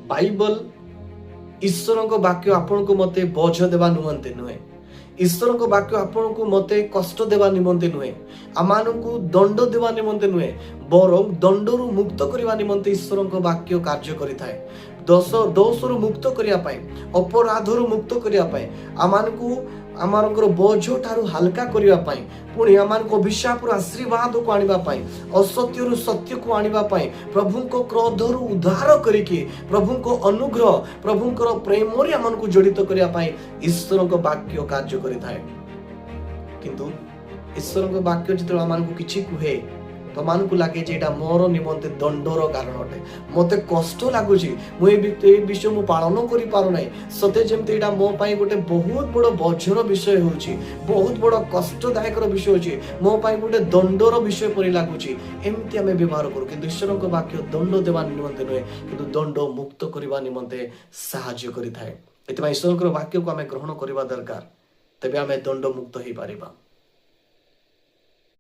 Bible ईश्वर वाक्य आपण को मते बोझ देवा निमंते नुहे। ईश्वर को वाक्य आपण को मते कष्ट देवा निमंते नुहे, आमान को दंड देवा निमंते नुहे, बरं दंडरू मुक्त करने निमंते ईश्वर को वाक्य कार्य करिथाए। दोषरू मुक्त करिया पाए, अपराधरू मुक्त करिया पाए, आमान को आमार बोझ ठारू हल्का करिया पाए, पुणी आमान को अभिशाप आशीर्वाद को आनिबा पाए, असत्य सत्य को आनिबा पाए, प्रभु को क्रोधरू उद्धार करिके प्रभु को अनुग्रह प्रभु को प्रेम रे आमान को जड़ित करिया पाए ईश्वर को वाक्य कार्य करिथाए। किंतु ईश्वर को वाक्य जिते आमान को किछि कुहे तो मान को लगे जे मोर निमंते दंडर कारण अटे, मते कष्ट लगुच, मुझे विषय मु पालन करि पारो नै, सते जेमते एटा मो पाई गोटे बहुत बड़ बोझर विषय होउची, बहुत बड़ कष्टदायक विषय होची, मो पाई गोटे दंडर विषय परि लागुची। एमती आमे व्यवहार करू, किंतु ईश्वर को वाक्य दंड देवा निमंते नुहे, किंतु दंड मुक्त करबा निमंते साहाय्य करिथाए। एतबा ईश्वर को वाक्य को आमे ग्रहण करबा दरकार, तबे आमे दंड मुक्त होई पारिबा।